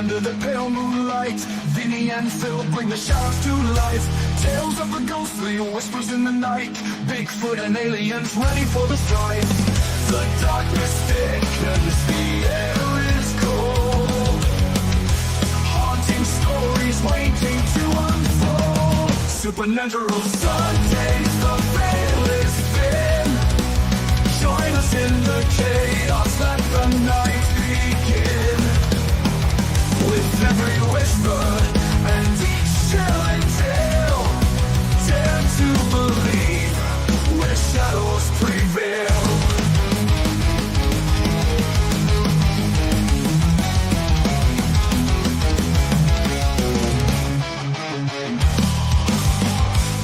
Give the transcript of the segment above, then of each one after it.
Under the pale moonlight, Vinny and Phil bring the shadows to life. Tales of the ghostly whispers in the night, Bigfoot and aliens ready for the strife. The darkness thickens, the air is cold, haunting stories waiting to unfold. Supernatural Sundays, the veil is thin. Join us in the chaos, let the night begin. With every whisper and each chilling tale, dare to believe where shadows prevail.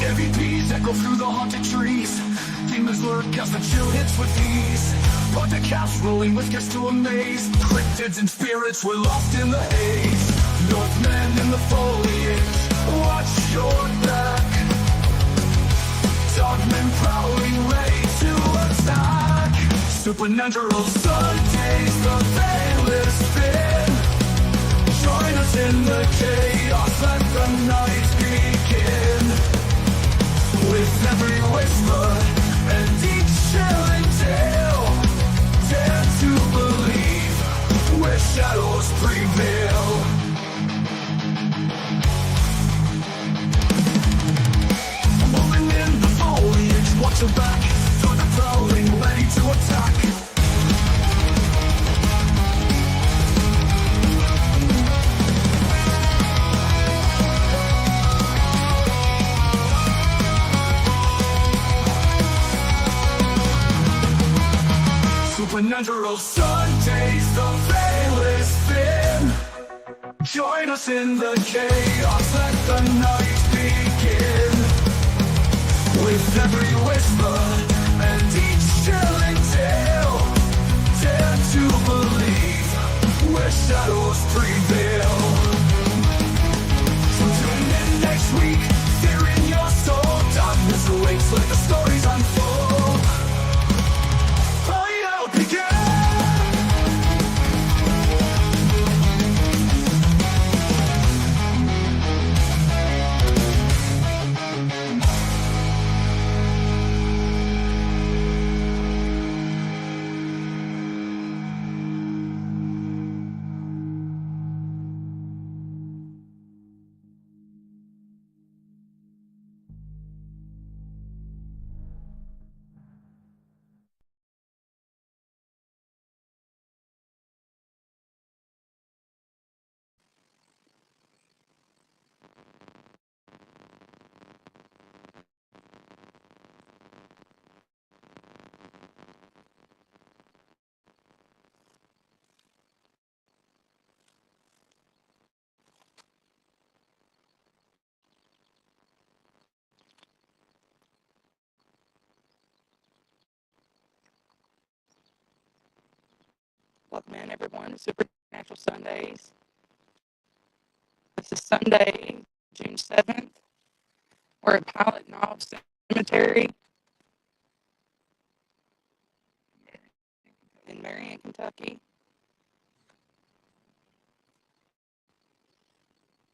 EVPs echo through the haunted trees. Demons lurk as the chill hits with ease. But the caps rolling with gets to amaze. Cryptids and spirits were lost in the haze. Northmen in the foliage, watch your back. Dogmen prowling, ready to attack. Supernatural Sundays, the veil is thin. Join us in the chaos, let the night begin. With every whisper and each chilling tale, dare to believe where shadows prevail. Moving in the foliage, watch your back. Through the prowling, ready to attack. Supernatural Sundays, the veil is thin. Join us in the chaos, let the night begin. With every whisper and each chilling tale, dare to believe where shadows prevail. So tune in next week, fear in your soul. Darkness awaits, let the stories unfold. Welcome in, everyone, to Supernatural Sundays. This is Sunday, June 7th. We're at Pilot Knob Cemetery in Marion, Kentucky.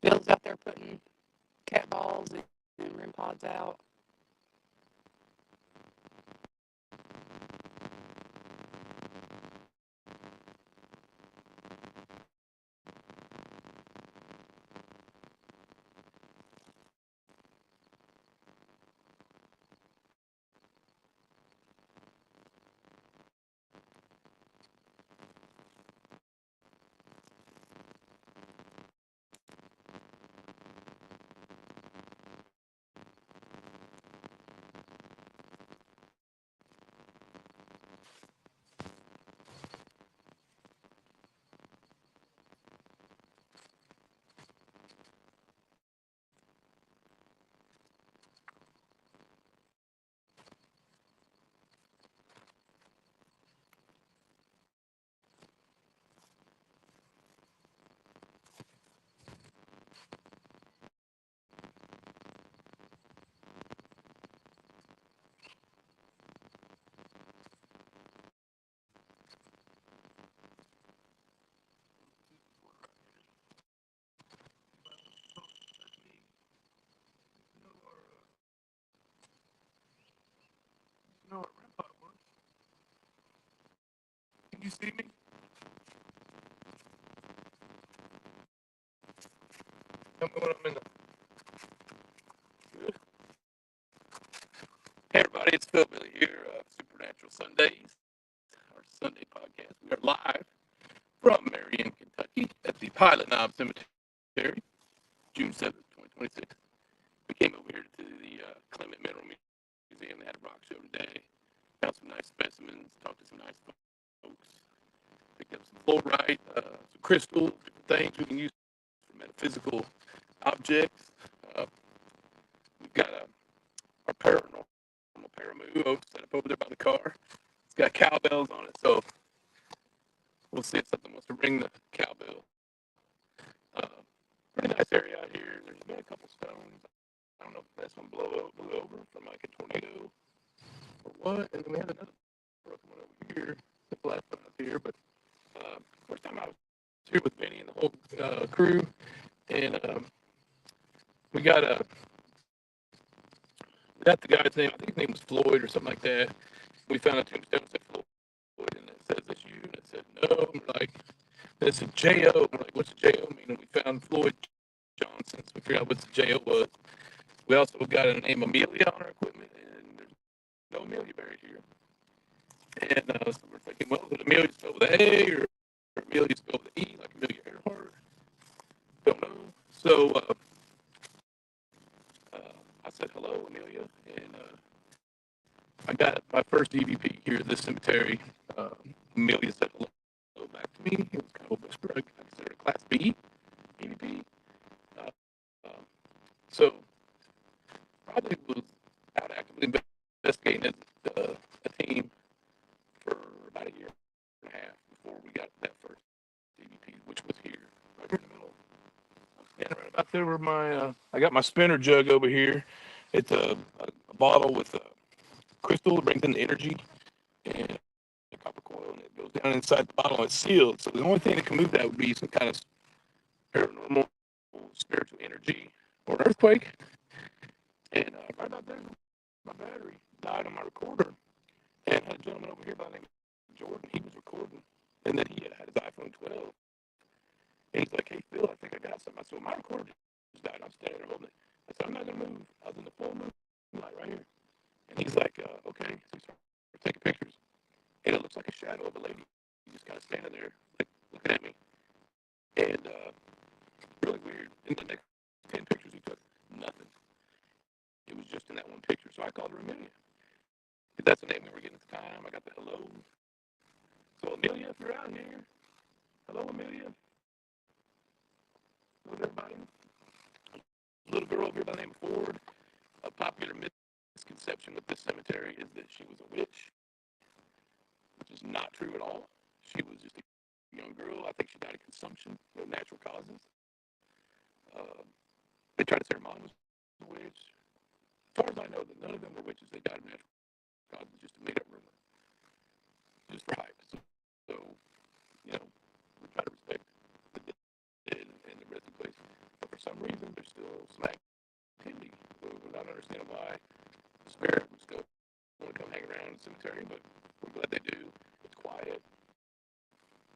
Bill's out there putting cat balls and REM pods out. know what REM pod was. Can you see me? Tell me when I'm in the. Good. Hey everybody, it's Phil Billy here, Supernatural Sundays, our Sunday podcast. We are live from Marion, Kentucky at the Pilot Knob Cemetery, June 7th, 2026. We came over here to the Clement Mineral Museum. They had a rock show today. Found some nice specimens, talked to some nice folks, picked up some fluorite, some crystals, different things we can use for metaphysical objects. We've got our paranormal paramoo set up over there by the car. It's got cowbells on it, so we'll see if something wants to ring the cowbell. Pretty nice area out here. There's been a couple stones. I don't know if this one blew over from like a tornado or what. And then we had another broken one over here. The last one up here, but first time I was here with Benny and the whole crew, and we got the guy's name. I think his name was Floyd or something like that. We found a tombstone that said Floyd, and it says it's you, and it said no. And we're like, it said J.O. We're like, what's the J.O. mean? And we found Floyd Johnson, so we figured out what the J.O. was. We also got a name Amelia on our equipment, and there's no Amelia buried here. And so we're thinking, well, is it Amelia spelled with an A or Amelia spelled with an E, like Amelia Earhart? Don't know. So I said hello, Amelia, and I got my first EVP here at this cemetery. Amelia said hello back to me. It was kind of a whisper. I consider it a Class B EVP. So probably was out actively investigating a team for about a year and a half before we got that first EVP, which was here, right here in the middle. I'm standing right about there where I got my spinner jug over here. It's a bottle with crystal that brings in the energy and a copper coil, and it goes down inside the bottle and it's sealed. So the only thing that can move that would be some kind of paranormal, spiritual energy or an earthquake. And right about there, my battery died on my recorder. And I had a gentleman over here by the name of Jordan. He was recording, and then he had his iPhone 12. And he's like, "Hey Phil, I think I got something." I said, "My recorder just died." I'm standing there holding it. I said, "I'm not gonna move." I was in the full moonlight right here. And he's like, "Okay." So he started taking pictures, and it looks like a shadow of a lady just kind of standing there, like looking at me. And really weird. In the next 10 pictures he took, nothing. It was just in that one picture. So I called her Amelia. Because that's the name we were getting at the time. I got the hello. So Amelia, if you're out here, hello Amelia. Hello everybody. A little girl over here by the name of Ford. A popular misconception with this cemetery is that she was a witch, which is not true at all. She was just a young girl. I think she died of consumption, natural causes. They tried to say her mom was a witch. As far as I know, that none of them were witches. They died of natural causes, just a made-up rumor, just for hype. So, you know, we try to respect the dead and the resting place. But for some reason, there's still some activity. We're not understanding why the spirit would still want to come hang around the cemetery, but we're glad they do. It's quiet.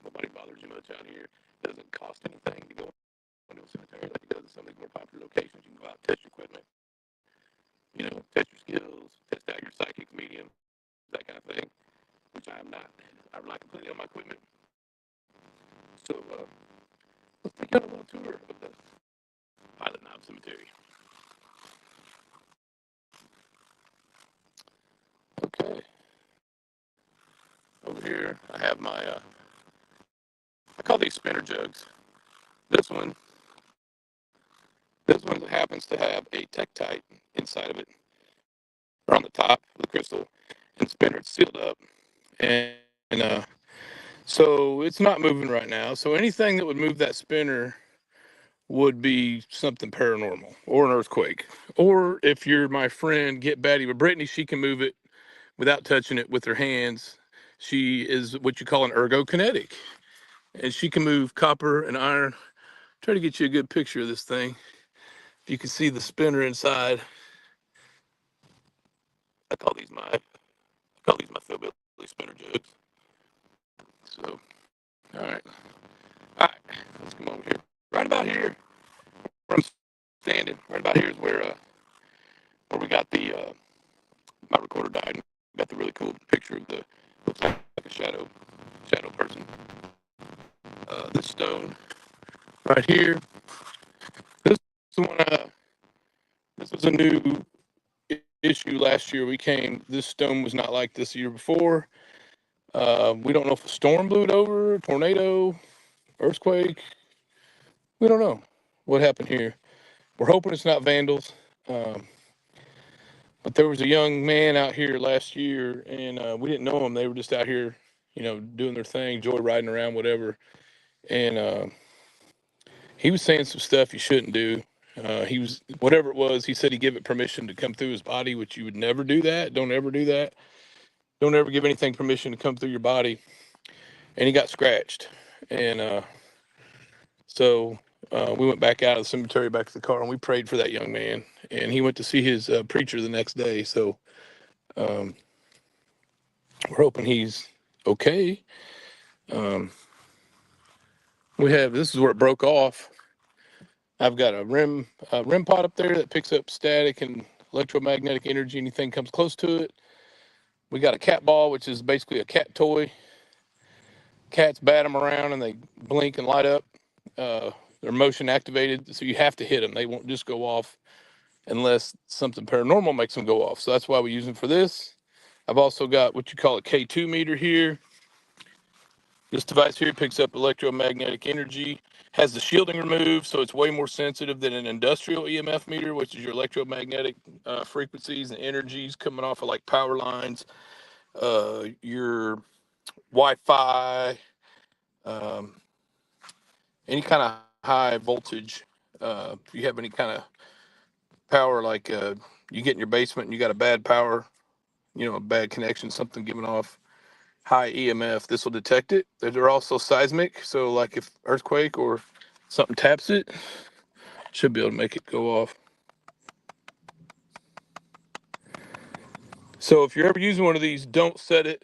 Nobody bothers you much out here. It doesn't cost anything to go into a cemetery like it does in some of the more popular locations. You can go out and test your equipment, test your skills, test out your psychic medium, that kind of thing, which I am not. I rely completely on my equipment. So let's take out a little tour of the Pilot Knob Cemetery. Okay. Over here, I have my, I call these spinner jugs. This one happens to have a Tektite inside of it, or on the top of the crystal, and spinner. It's sealed up, and so it's not moving right now. So anything that would move that spinner would be something paranormal or an earthquake. Or if you're my friend, get Batty with Brittany, she can move it without touching it with her hands. She is what you call an ergokinetic, and she can move copper and iron. Try to get you a good picture of this thing. You can see the spinner inside. I call these my call these my Philbilly spinner jugs. So, all right. Let's come over here. Right about here, where I'm standing. Right about here is where we got the my recorder died. We got the really cool picture of the looks like a shadow person. This stone right here. This is one. This was a new issue last year. We came. This stone was not like this the year before. We don't know if a storm blew it over, tornado, earthquake. We don't know what happened here. We're hoping it's not vandals. But there was a young man out here last year, and we didn't know him. They were just out here, doing their thing, joy riding around, whatever. And he was saying some stuff you shouldn't do. He was, whatever it was, he said he'd give it permission to come through his body, which you would never do that. Don't ever do that. Don't ever give anything permission to come through your body. And he got scratched. And so we went back out of the cemetery, back to the car, and we prayed for that young man. And he went to see his preacher the next day. So we're hoping he's okay. This is where it broke off. I've got a REM pod up there that picks up static and electromagnetic energy. Anything comes close to it. We got a cat ball, which is basically a cat toy. Cats bat them around and they blink and light up. They're motion activated, so you have to hit them. They won't just go off unless something paranormal makes them go off. So that's why we use them for this. I've also got what you call a K2 meter here. This device here picks up electromagnetic energy, has the shielding removed, so it's way more sensitive than an industrial EMF meter, which is your electromagnetic frequencies and energies coming off of like power lines, your Wi-Fi, any kind of high voltage. If you have any kind of power, like you get in your basement and you got a bad power, a bad connection, something giving off high EMF, this will detect it. They're also seismic, so like if earthquake or something taps it, should be able to make it go off. So if you're ever using one of these, don't set it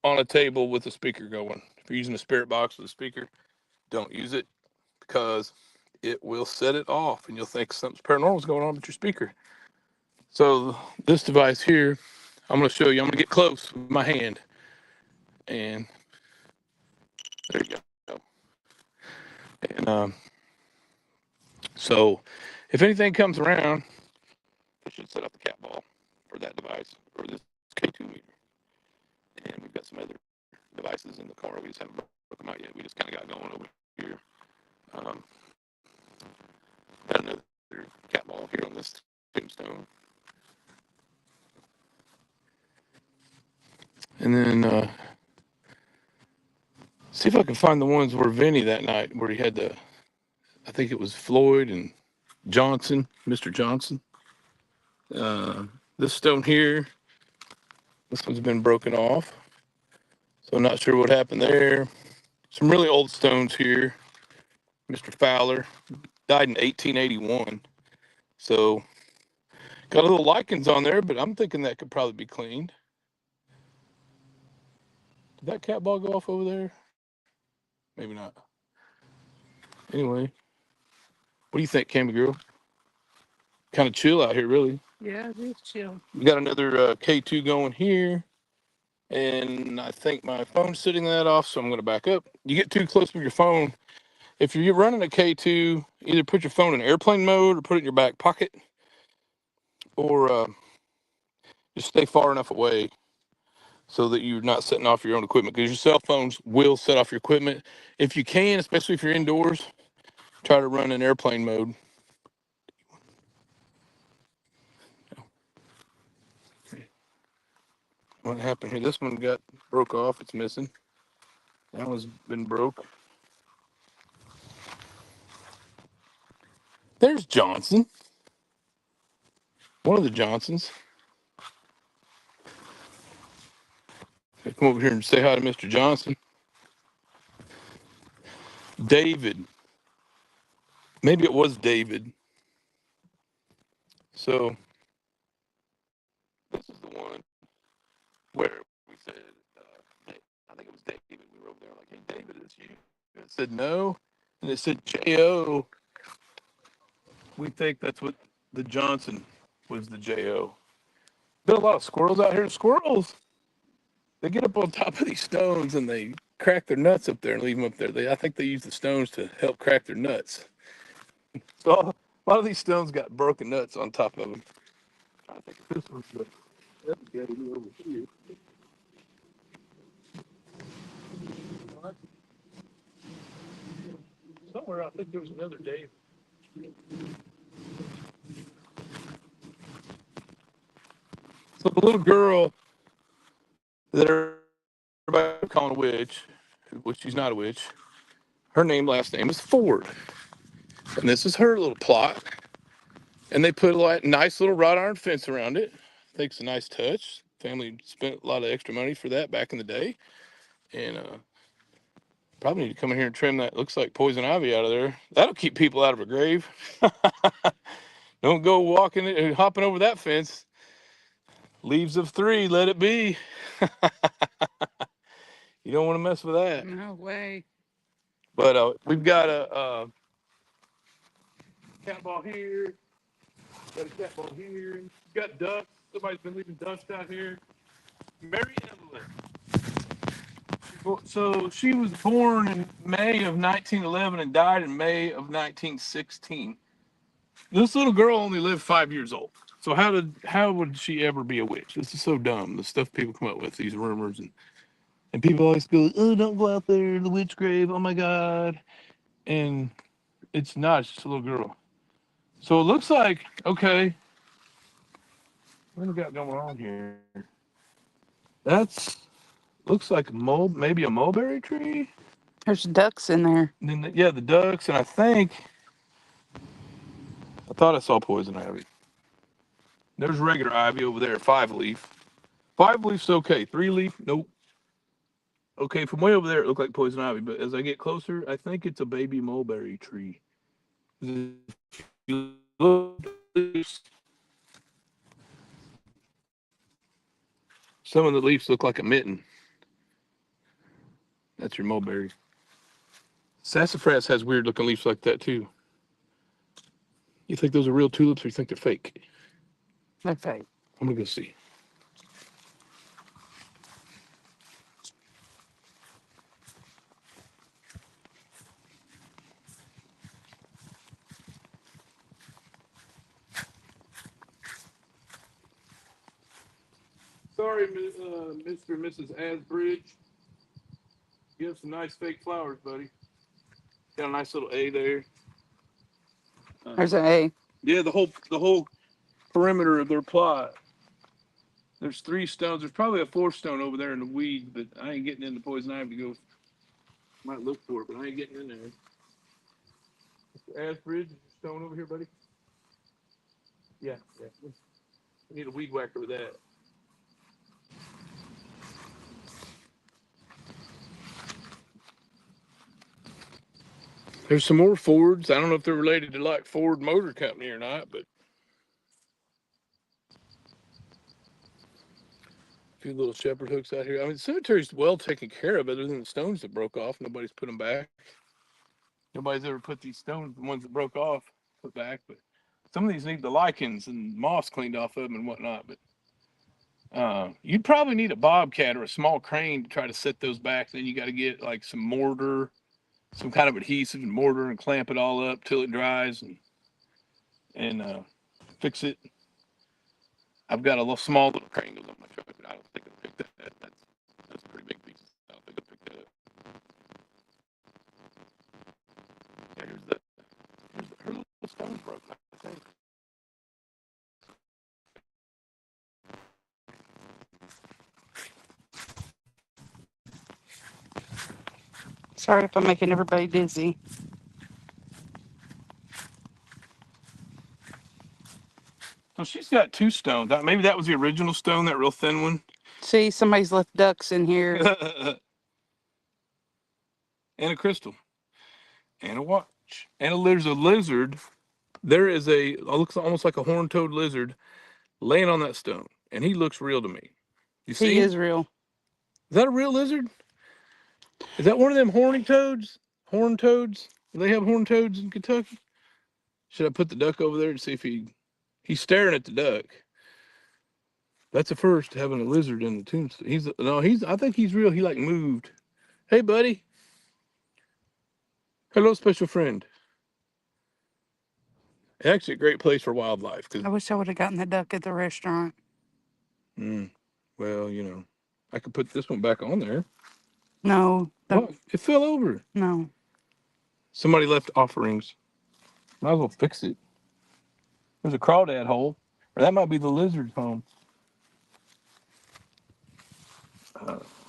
on a table with a speaker going. If you're using a spirit box with a speaker, don't use it because it will set it off and you'll think something's paranormal is going on with your speaker. So this device here, I'm going to show you. I'm going to get close with my hand. And there you go. And so if anything comes around, I should set up the cat ball for that device or this K2 meter. And we've got some other devices in the car. We just haven't broken them out yet. We just kind of got going over here. Got another cat ball here on this tombstone. And then see if I can find the ones where Vinny that night, where he had I think it was Floyd and Johnson, Mr. Johnson. This stone here, this one's been broken off. So I'm not sure what happened there. Some really old stones here. Mr. Fowler died in 1881. So got a little lichens on there, but I'm thinking that could probably be cleaned. Did that cat ball go off over there? Maybe not. Anyway, what do you think, Cammy girl? Kind of chill out here, really. Yeah, it is chill. We got another K2 going here. And I think my phone's sitting that off, so I'm going to back up. You get too close with your phone. If you're running a K2, either put your phone in airplane mode or put it in your back pocket, or just stay far enough away so that you're not setting off your own equipment, because your cell phones will set off your equipment. If you can, especially if you're indoors, try to run in airplane mode. What happened here? This one broke off. It's missing. That one's been broke. There's Johnson. One of the Johnsons. Come over here and say hi to Mr. Johnson. David. Maybe it was David. So this is the one where It said no, and it said J-O. We think that's what the Johnson was, the J-O. Been a lot of squirrels out here. Squirrels, they get up on top of these stones and they crack their nuts up there and leave them up there. I think they use the stones to help crack their nuts. So a lot of these stones got broken nuts on top of them. I think this one's the over here. Somewhere I think there was another Dave. So the little girl that everybody calling a witch, which she's not a witch, her last name is Ford. And this is her little plot. And they put a nice little wrought iron fence around it. I think it's a nice touch. Family spent a lot of extra money for that back in the day. And probably need to come in here and trim that. Looks like poison ivy out of there. That'll keep people out of a grave. Don't go walking and hopping over that fence. Leaves of 3, let it be. You don't want to mess with that. No way. But we've got a cat ball here. Got a cat ball here. Got ducks. Somebody's been leaving ducks out here. Mary Evelyn. So she was born in May of 1911 and died in May of 1916. This little girl only lived 5 years old. So how would she ever be a witch? This is so dumb. The stuff people come up with, these rumors, and people always go, "Oh, don't go out there, the witch grave. Oh my God!" And it's not. It's just a little girl. So it looks like, okay, what do we got going on here? That's looks like maybe a mulberry tree. There's ducks in there. And then the ducks, and I thought I saw poison ivy. There's regular ivy over there, 5-leaf. 5-leaf's okay. 3-leaf, nope. Okay, from way over there, it looked like poison ivy, but as I get closer, I think it's a baby mulberry tree. If you look, some of the leaves look like a mitten. That's your mulberry. Sassafras has weird looking leaves like that too. You think those are real tulips or you think they're fake? They're fake. I'm gonna go see. Sorry, Mr. and Mrs. Asbridge. You have some nice fake flowers, buddy. Got a nice little A there. There's an A. Yeah, the whole perimeter of their plot. There's 3 stones. There's probably a 4th stone over there in the weeds, but I ain't getting into poison ivy to go. Might look for it, but I ain't getting in there. Mr. Asbridge, is your stone over here, buddy? Yeah. I need a weed whacker with that. There's some more Fords. I don't know if they're related to like Ford Motor Company or not, but a few little shepherd hooks out here. I mean, the cemetery's well taken care of, other than the stones that broke off. Nobody's put them back. Nobody's ever put these stones, the ones that broke off, put back. But some of these need the lichens and moss cleaned off of them and whatnot. But you'd probably need a bobcat or a small crane to try to set those back. Then you got to get like some mortar, some kind of adhesive and mortar, and clamp it all up till it dries and fix it. I've got a small little crane on my truck, but I don't think it'll pick that. That's a pretty big piece. I don't think it'll pick that up. Yeah, her little stone's broken, I think. Sorry if I'm making everybody dizzy. So she's got 2 stones. Maybe that was the original stone, that real thin one. See, somebody's left ducks in here. And a crystal. And a watch. And there's a lizard. There is it looks almost like a horned-toed lizard laying on that stone. And he looks real to me. You see? He is real. Is that a real lizard? Is that one of them horny toads? horned toads? Do they have horned toads in Kentucky? Should I put the duck over there and see if he's staring at the duck? That's a first, having a lizard in the tombstone. I think he's real. He like moved. Hey, buddy. Hello, special friend. Actually, a great place for wildlife. I wish I would have gotten the duck at the restaurant. Well, I could put this one back on there. No. What? It fell over. No. Somebody left offerings. Might as well fix it. There's a crawdad hole. Or that might be the lizard's home.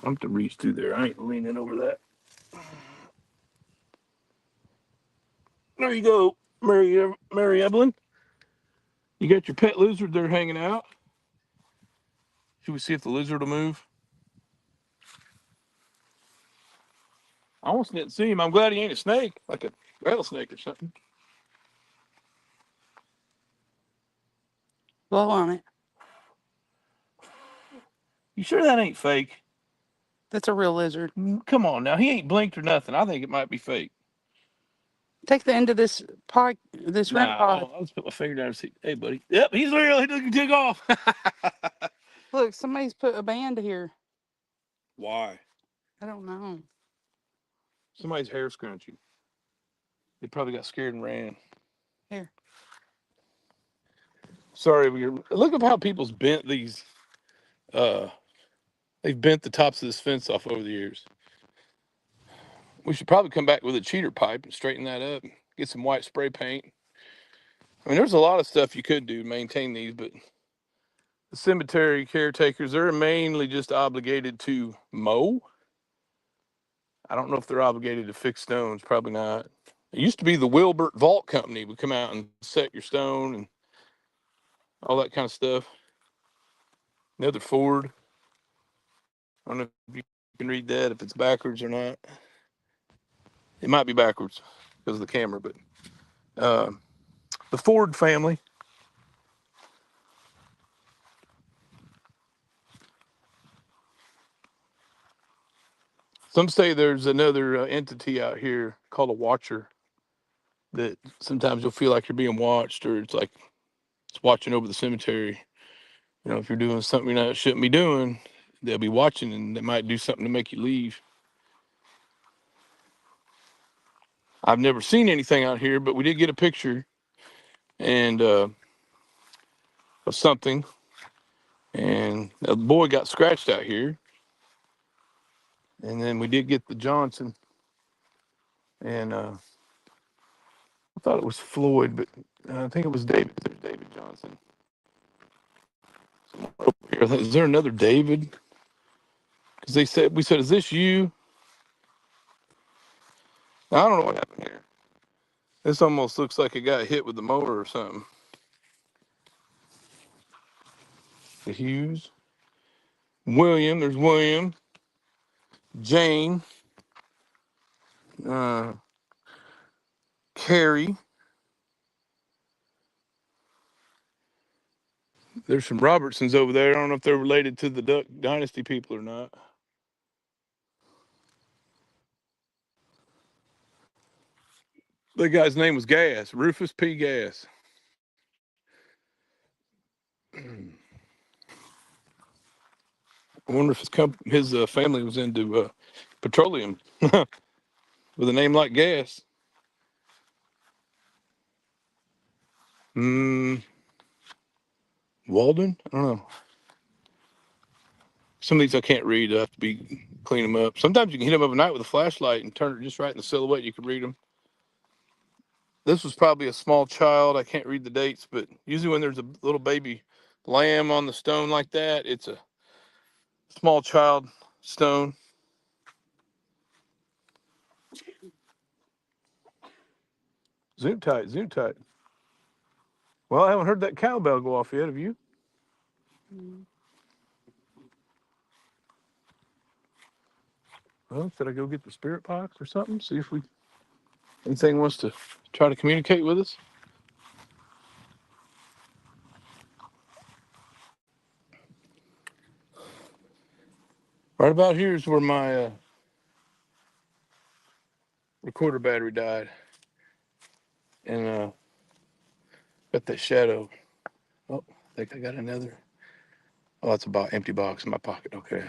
I'm have to reach through there. I ain't leaning over that. There you go, Mary Evelyn. You got your pet lizard there hanging out. Should we see if the lizard will move? I almost didn't see him. I'm glad he ain't a snake, like a rattlesnake or something. Blow on it. You sure that ain't fake? That's a real lizard. Come on now, he ain't blinked or nothing. I think it might be fake. Take the end of this pod, this REM pod. I'll just put my finger down and see. Hey, buddy. Yep, he's real. He doesn't take off. Look, somebody's put a band here. Why? I don't know. Somebody's hair scrunchy. They probably got scared and ran. Here. Sorry, look at how people's bent these. They've bent the tops of this fence off over the years. We should probably come back with a cheater pipe and straighten that up. Get some white spray paint. I mean, there's a lot of stuff you could do to maintain these, but the cemetery caretakers, they're mainly just obligated to mow. I don't know if they're obligated to fix stones. Probably not. It used to be the Wilbert Vault Company would come out and set your stone and all that kind of stuff. Another Ford. I don't know if you can read that, if it's backwards or not. It might be backwards because of the camera, but the Ford family. Some say there's another entity out here called a watcher that sometimes you'll feel like you're being watched, or it's like it's watching over the cemetery. If you're doing something you shouldn't be doing, they'll be watching and they might do something to make you leave. I've never seen anything out here, but we did get a picture and of something, and a boy got scratched out here. And then we did get the Johnson, and I thought it was Floyd, but I think it was David. There's David Johnson. Over here. Is there another David? Because we said, is this you? I don't know what happened here. This almost looks like it got hit with the motor or something. The Hughes. William, there's William. Jane. Carrie. There's some Robertsons over there. I don't know if they're related to the Duck Dynasty people or not. The guy's name was Gas, Rufus P. Gas. I wonder if his family was into petroleum with a name like Gas. Walden? I don't know. Some of these I can't read. I have to clean them up. Sometimes you can hit them overnight with a flashlight and turn it just right in the silhouette. You can read them. This was probably a small child. I can't read the dates, but usually when there's a little baby lamb on the stone like that, it's a small child stone. Zoom tight, zoom tight. Well, I haven't heard that cowbell go off yet. Have you? Well, should I go get the spirit box or something? See if anything wants to try to communicate with us. Right about here is where my recorder battery died. And got that shadow. Oh, I think I got another. Oh, that's about empty box in my pocket. Okay.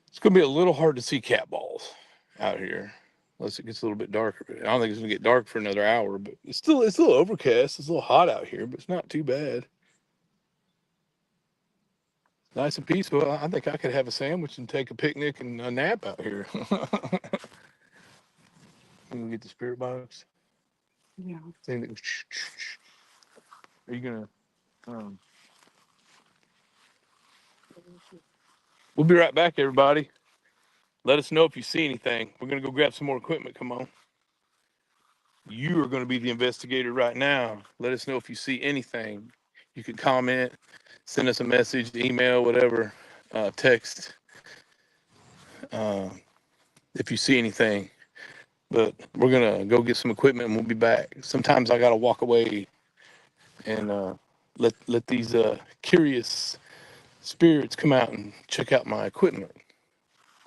It's gonna be a little hard to see cat balls out here unless it gets a little bit darker. I don't think it's gonna get dark for another hour, but it's a little overcast. It's a little hot out here, but it's not too bad. Nice and peaceful. I think I could have a sandwich and take a picnic and a nap out here. Can we get the spirit box? Yeah. Thing that goes, are you gonna? We'll be right back, everybody. Let us know if you see anything. We're gonna go grab some more equipment. Come on. You are gonna be the investigator right now. Let us know if you see anything. You can comment, send us a message, email, whatever, text, uh, if you see anything. But we're gonna go get some equipment and we'll be back. Sometimes I gotta walk away and let these curious spirits come out and check out my equipment.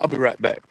I'll be right back.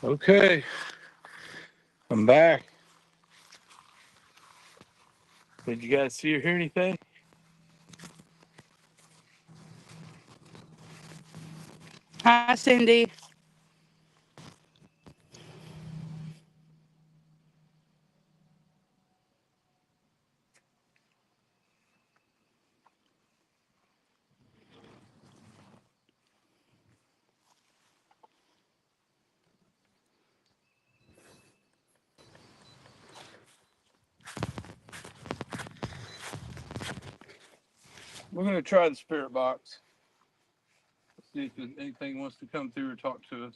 Okay, I'm back. Did you guys see or hear anything? Hi, Cindy. We're gonna try the spirit box. See if anything wants to come through or talk to us.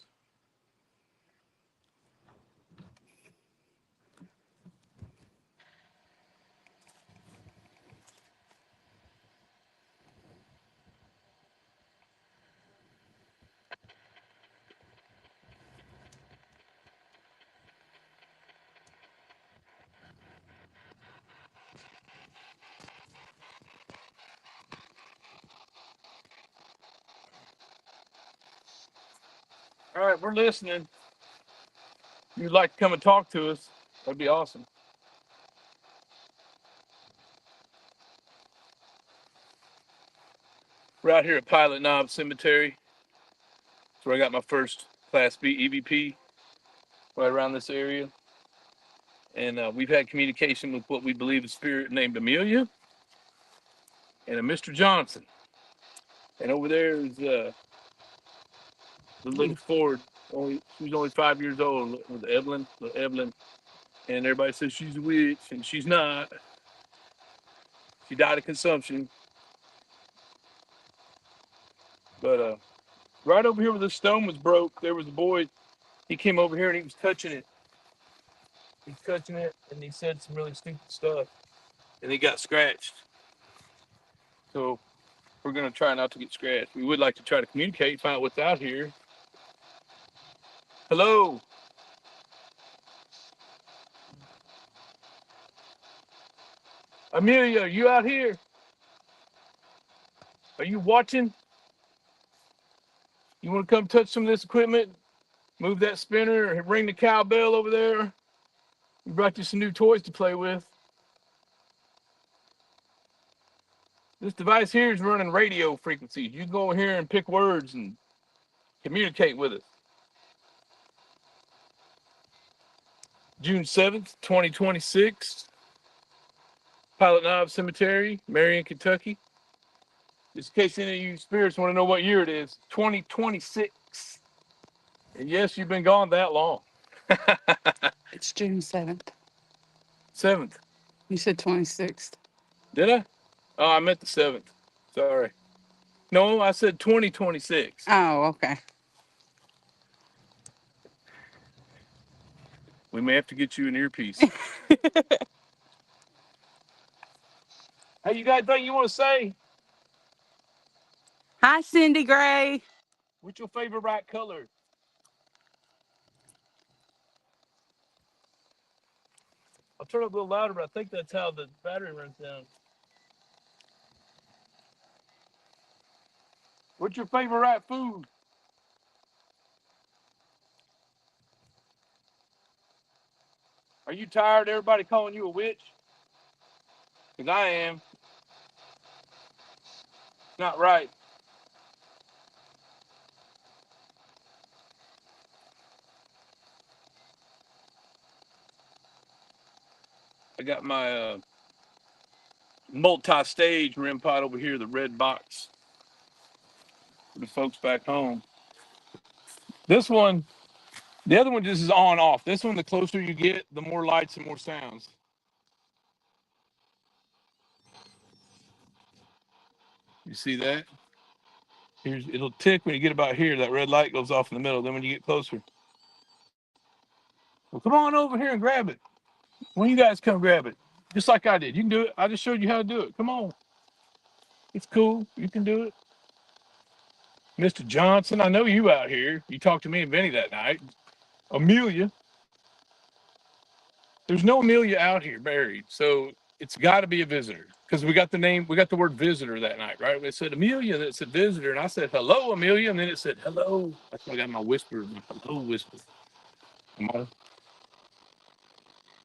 All right, we're listening. If you'd like to come and talk to us, that'd be awesome. We're out here at Pilot Knob Cemetery. That's where I got my first Class B EVP, right around this area. And we've had communication with what we believe is spirit named Amelia and a Mr. Johnson. And over there is the little Ford. She's only 5 years old. With Evelyn, little Evelyn. And everybody says she's a witch, and she's not. She died of consumption. But right over here where the stone was broke, there was a boy. He came over here and he was touching it. He's touching it, and he said some really stupid stuff. And he got scratched. So we're going to try not to get scratched. We would like to try to communicate, find out what's out here. Hello. Amelia, are you out here? Are you watching? You want to come touch some of this equipment? Move that spinner or ring the cowbell over there? We brought you some new toys to play with. This device here is running radio frequencies. You can go over here and pick words and communicate with us. June 7th, 2026. Pilot Knob Cemetery, Marion, Kentucky. Just in case any of you spirits want to know what year it is, 2026. And yes, you've been gone that long. It's June 7th. 7th. You said 26th. Did I? Oh, I meant the 7th. Sorry. No, I said 2026. Oh, okay. We may have to get you an earpiece. Hey, you got anything you want to say? Hi, Cindy Gray. What's your favorite right color? I'll turn it up a little louder, but I think that's how the battery runs down. What's your favorite right food? Are you tired of everybody calling you a witch? Because I am. Not right. I got my multi-stage REM pod over here, the red box for the folks back home. This one, the other one just is on off. This one, the closer you get, the more lights and more sounds. You see that? It'll tick when you get about here. That red light goes off in the middle. Then when you get closer, well, come on over here and grab it. When you guys come grab it, just like I did. You can do it. I just showed you how to do it. Come on. It's cool. You can do it. Mr. Johnson, I know you out here. You talked to me and Vinny that night. Amelia. There's no Amelia out here buried. So it's got to be a visitor because we got the word visitor that night, right? It said Amelia, and it said visitor. And I said, hello, Amelia. And then it said, hello. That's why I got my whisper, my hello whisper. Come on.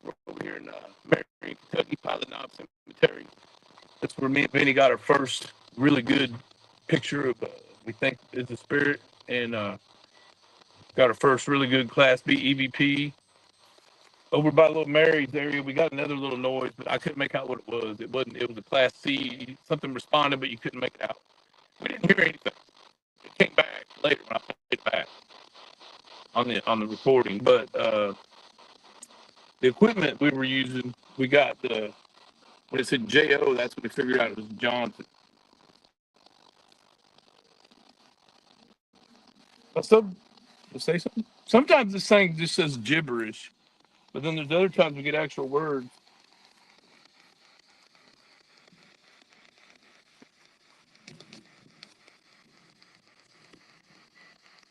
We're over here in Marion, Kentucky, Pilot Knob Cemetery. That's where me and Benny got our first really good picture of, we think is a spirit, and got our first really good Class B EVP. Over by Little Mary's area, we got another little noise, but I couldn't make out what it was. It wasn't. It was a Class C. Something responded, but you couldn't make it out. We didn't hear anything. It came back later when I played it back on the recording. But the equipment we were using, we got the when it said JO, that's when we figured out it was Johnson. So, say something. Sometimes this thing just says gibberish, but then there's other times we get actual words.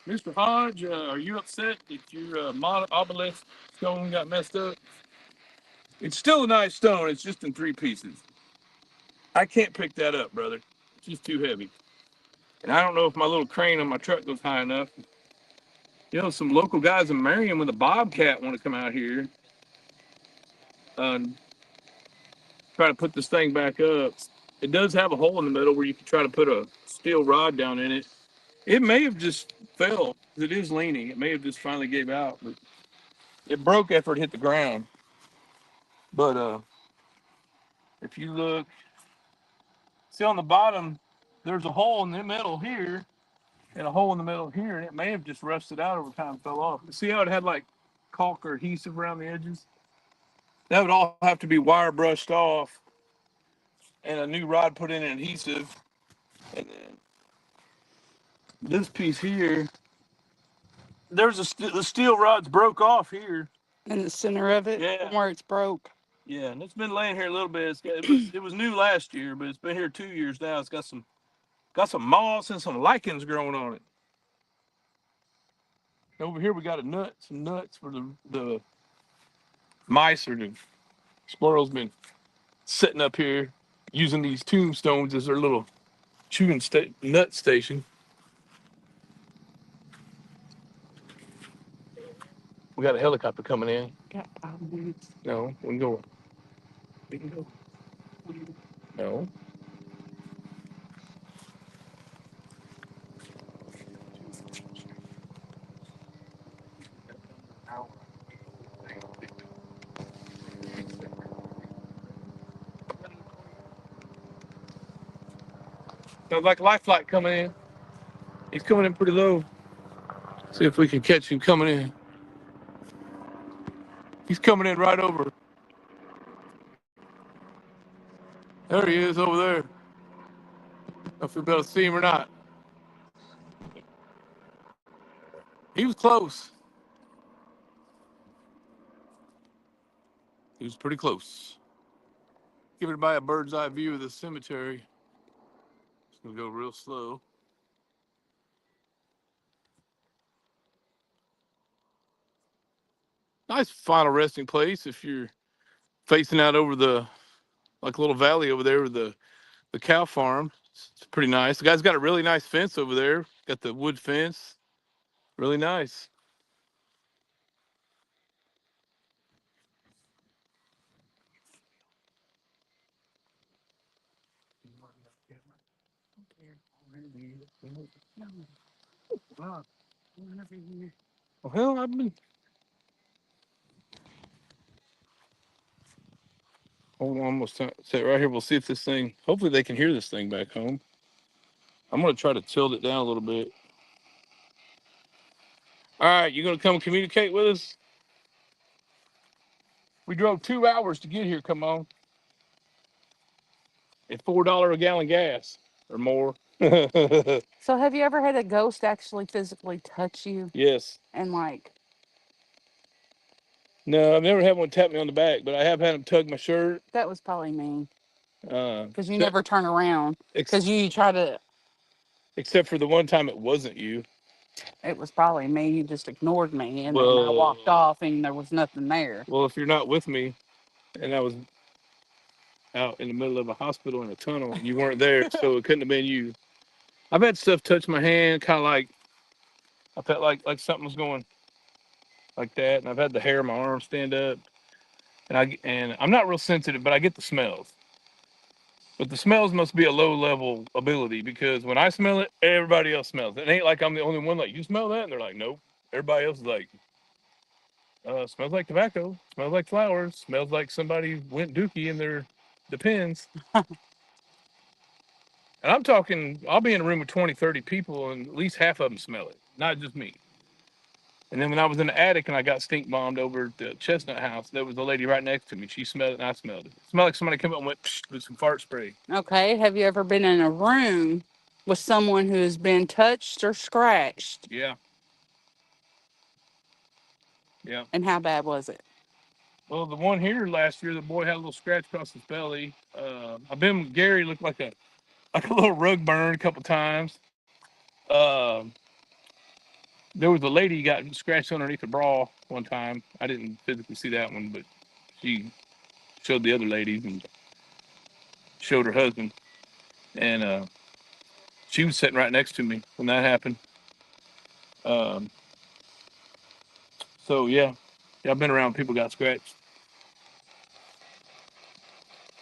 Mr. Hodge, are you upset that your obelisk stone got messed up? It's still a nice stone. It's just in 3 pieces. I can't pick that up, brother. It's just too heavy. And I don't know if my little crane on my truck goes high enough. You know, some local guys in Marion with a bobcat want to come out here and try to put this thing back up. It does have a hole in the middle where you can try to put a steel rod down in it. It may have just fell. It is leaning. It may have just finally gave out, but it broke after it hit the ground. But if you look, see on the bottom, there's a hole in the middle here and a hole in the middle here, and it may have just rusted out over time and fell off. See how it had like caulk or adhesive around the edges? That would all have to be wire brushed off and a new rod put in an adhesive. And then this piece here, there's the steel rod's broke off here. In the center of it, Yeah. from where it's broke. Yeah, and it's been laying here a little bit. It was new last year, but it's been here 2 years now. It's got some moss and some lichens growing on it. Over here we got some nuts for the mice or the squirrels been sitting up here using these tombstones as their little chewing nut station. We got a helicopter coming in. Got 5 minutes. No, we can go. We can go. No. Sounds like a life flight coming in. He's coming in pretty low. See if we can catch him coming in. He's coming in right over. There he is over there. I don't know if you'll be able to see him or not. He was close. He was pretty close. Give everybody a bird's eye view of the cemetery. It's gonna go real slow. Nice final resting place if you're facing out over the like a little valley over there with the cow farm. It's pretty nice. The guy's got a really nice fence over there. Got the wood fence. Really nice. Well, I've been. Hold on, I'm gonna sit right here. We'll see if this thing. Hopefully, they can hear this thing back home. I'm gonna try to tilt it down a little bit. All right, you gonna come communicate with us? We drove 2 hours to get here. Come on. It's $4 a gallon gas or more. So have you ever had a ghost actually physically touch you Yes. and like? No, I've never had one tap me on the back, but I have had them tug my shirt. That was probably me. Because you except- never turn around. Because you try to. Except for the one time it wasn't you. It was probably me. You just ignored me, and then I walked off, and there was nothing there. Well, if you're not with me, and I was out in the middle of a hospital in a tunnel, you weren't there, so it couldn't have been you. I've had stuff touch my hand, kind of like I felt like something was going like that, and I've had the hair on my arm stand up, and I'm not real sensitive, but I get the smells. But the smells must be a low level ability because when I smell it, everybody else smells it. It ain't like I'm the only one like, you smell that? And they're like, nope. Everybody else is like, smells like tobacco, smells like flowers, smells like somebody went dookie in their Depends. And I'm talking, I'll be in a room with 20, 30 people and at least half of them smell it, not just me. And then when I was in the attic and I got stink bombed over at the Chestnut House, there was a lady right next to me. She smelled it and I smelled it. It smelled like somebody came up and went psh, with some fart spray. Okay. Have you ever been in a room with someone who has been touched or scratched? Yeah. Yeah. And how bad was it? Well, the one here last year, the boy had a little scratch across his belly. I've been with Gary, looked like a little rug burn a couple times. There was a lady got scratched underneath her bra one time. I didn't physically see that one, but she showed the other ladies and showed her husband. And she was sitting right next to me when that happened. Um, so yeah, I've been around people got scratched.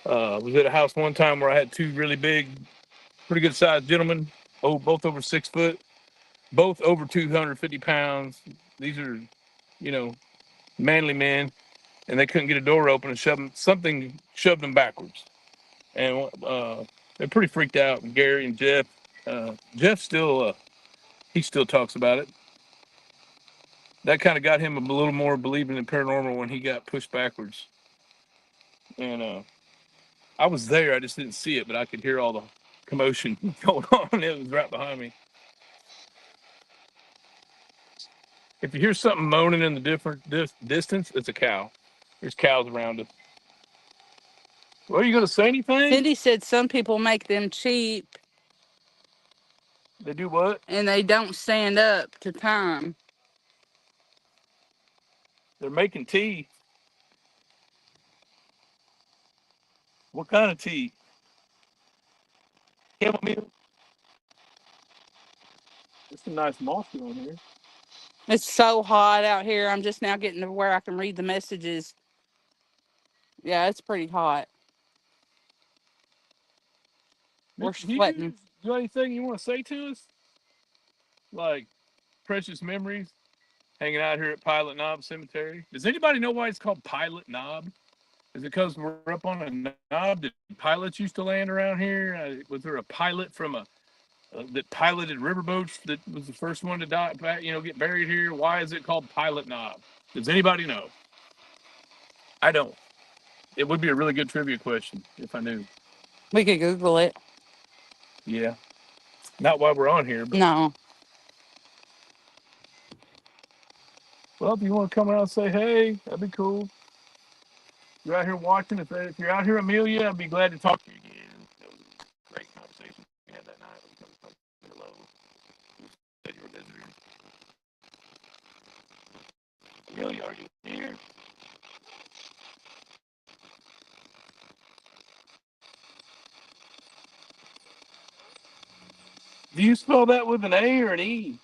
Was at a house one time where I had two really big, pretty good sized gentlemen, both over 6 foot, both over 250 pounds. These are, you know, manly men, and they couldn't get a door open and something shoved them backwards. And they're pretty freaked out. Gary and Jeff, Jeff still, he still talks about it. That kind of got him a little more believing in paranormal when he got pushed backwards. And I was there, I just didn't see it, but I could hear all the commotion going on. It was right behind me. If you hear something moaning in the distance, it's a cow. There's cows around us. Well, are you going to say anything? Cindy said some people make them cheap They do what? and they don't stand up to time. They're making tea. What kind of tea? Chamomile. There's some nice moss on here. It's so hot out here. I'm just now getting to where I can read the messages. Yeah, it's pretty hot. We're Mr. Hughes, sweating. you got anything you want to say to us? Like precious memories hanging out here at Pilot Knob Cemetery. Does anybody know why it's called Pilot Knob? Is it because we're up on a knob? Did pilots used to land around here? Was there a pilot from that piloted riverboats that was the first one to die, get buried here? Why is it called Pilot Knob? Does anybody know? I don't. It would be a really good trivia question if I knew. We could Google it. Yeah. Not while we're on here, but No. well, if you want to come around and say hey, that'd be cool. You're out here watching. If you're out here, Amelia, I'd be glad to talk to you again. That was a great conversation we had that night. Hello. You said you were a visitor. Amelia, are you here? Do you spell that with an A or an E?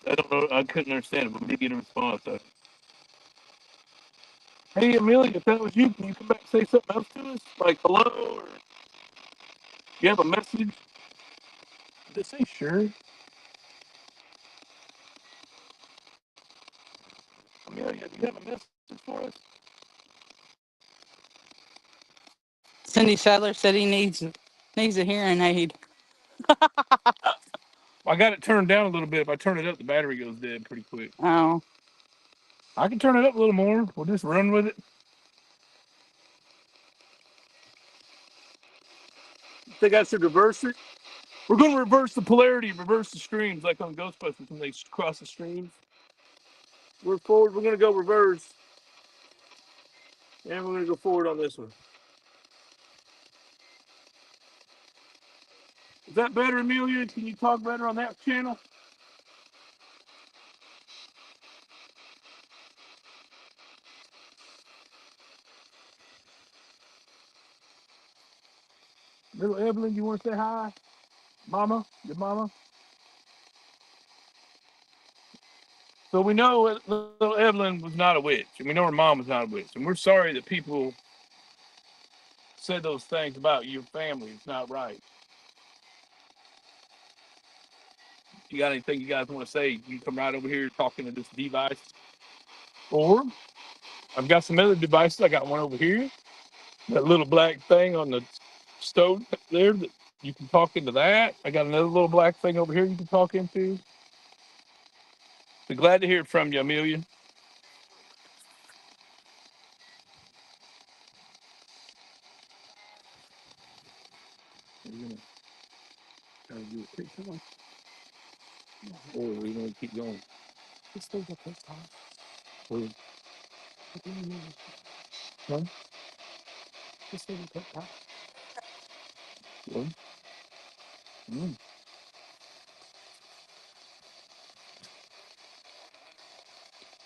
I don't know. I couldn't understand it, but we did get a response. Hey, Amelia, if that was you, can you come back and say something else to us? Like hello, or you have a message? Did it say sure? Amelia, do you have a message for us? Cindy Sadler said he needs a hearing aid. I got it turned down a little bit. If I turn it up, the battery goes dead pretty quick. Oh. I can turn it up a little more. We'll just run with it. Think I should reverse it? We're going to reverse the polarity, reverse the streams, like on Ghostbusters when they cross the streams. We're forward. We're going to go reverse, and we're going to go forward on this one. Is that better, Amelia? Can you talk better on that channel? Little Evelyn, you want to say hi? Mama? Your mama? So we know that little Evelyn was not a witch, and we know her mom was not a witch. And we're sorry that people said those things about your family. It's not right. If you got anything you guys want to say, you can come right over here talking to this device. Or I've got some other devices. I got one over here. That little black thing on the stove there that you can talk into that. I got another little black thing over here you can talk into. So glad to hear from you, Amelia. Or we're gonna keep going. Or, huh? Or, mm.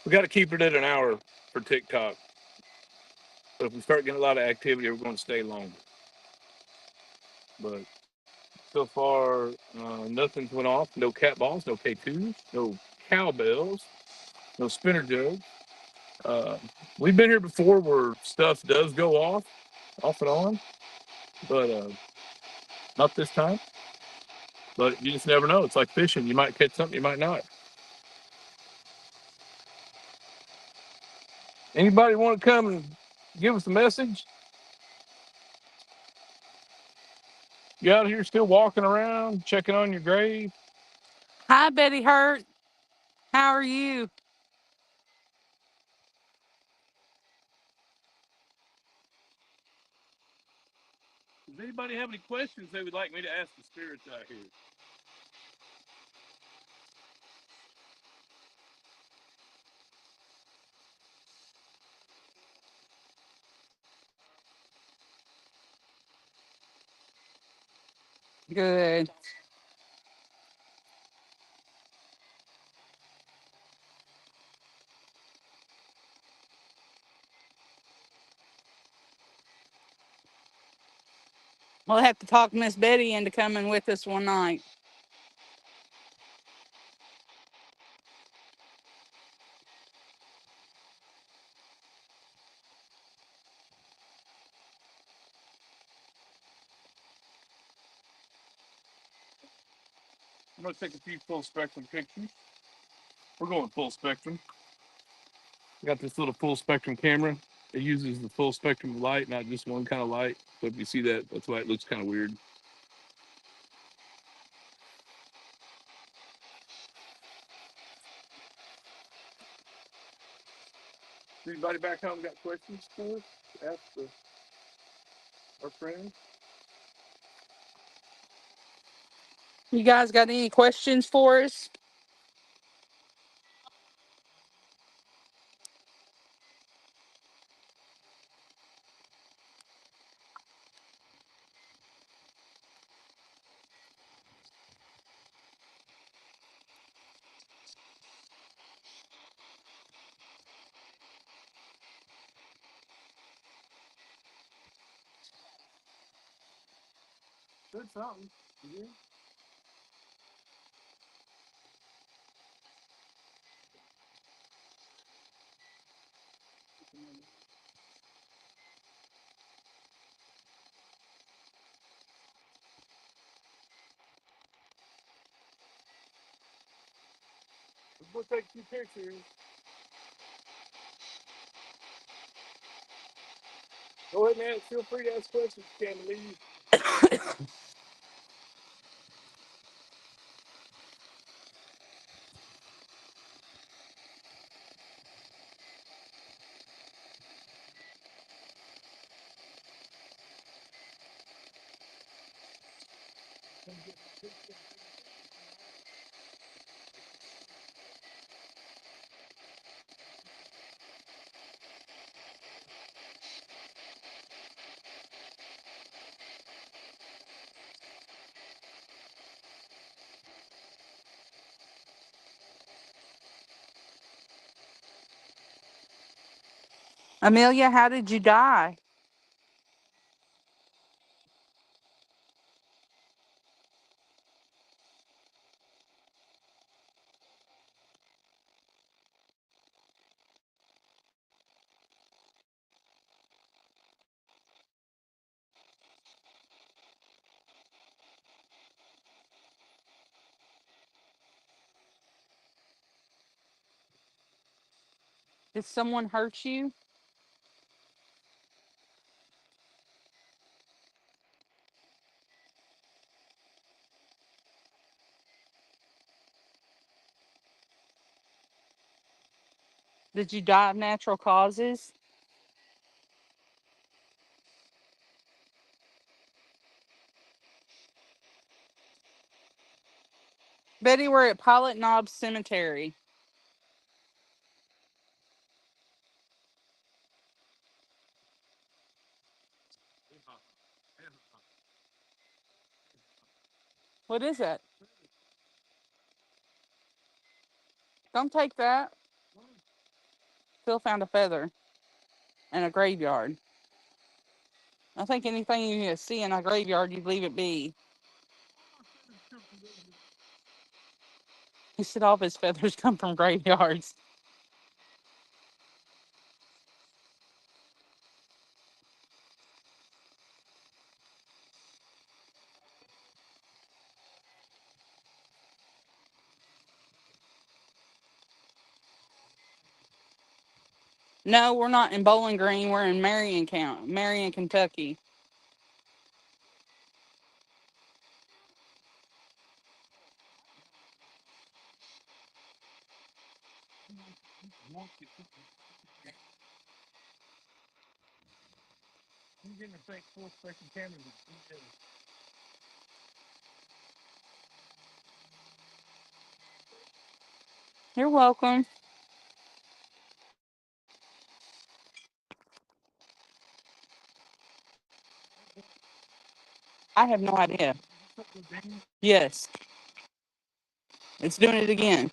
We got to keep it at an hour for TikTok. But if we start getting a lot of activity, we're going to stay longer. But so far, nothing's went off. No cat balls, no K2s, no cowbells, no spinner jugs. Uh, we've been here before where stuff does go off and on, but not this time. But you just never know. It's like fishing. You might catch something, you might not. Anybody want to come and give us a message? You out here still walking around, checking on your grave? Hi, Betty Hurt. How are you? Does anybody have any questions they would like me to ask the spirits out here? Good. We'll have to talk Miss Betty into coming with us one night. I'm going to take a few full spectrum pictures. We're going full spectrum. I got this little full spectrum camera. It uses the full spectrum of light, not just one kind of light. So if you see that, that's why it looks kind of weird. Anybody back home got questions for us? Ask our friends. You guys got any questions for us? Good something. Yeah. We'll take a few pictures. Go ahead, man. Feel free to ask questions, Can't leave. Amelia, how did you die? Did someone hurt you? Did you die of natural causes? Betty, we're at Pilot Knob Cemetery. What is that? Don't take that. Phil found a feather in a graveyard. I think anything you see in a graveyard, you leave it be. He said all of his feathers come from graveyards. No, we're not in Bowling Green. We're in Marion, Kentucky. You're welcome. I have no idea. Yes, it's doing it again.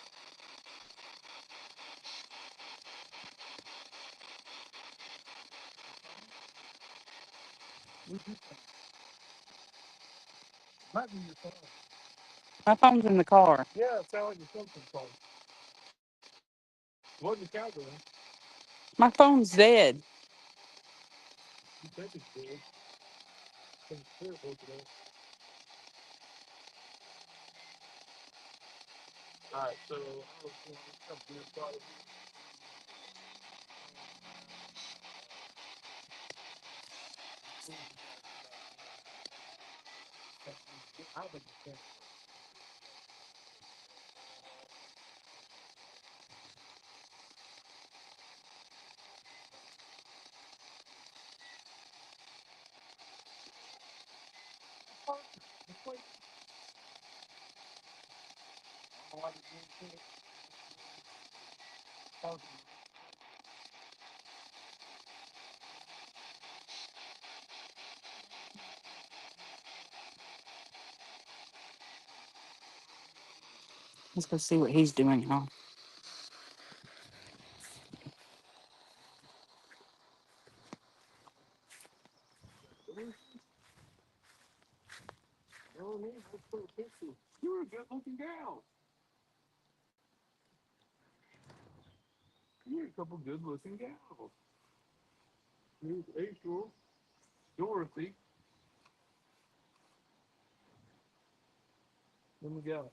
My phone's in the car. Yeah, it sounds like your something phone. What the cow doing? My phone's dead. You think it's good? It's terrible today. All right, so Let's go see what he's doing now. you're a good-looking gal. You're a couple good-looking gals. Here's April, Dorothy. Then we got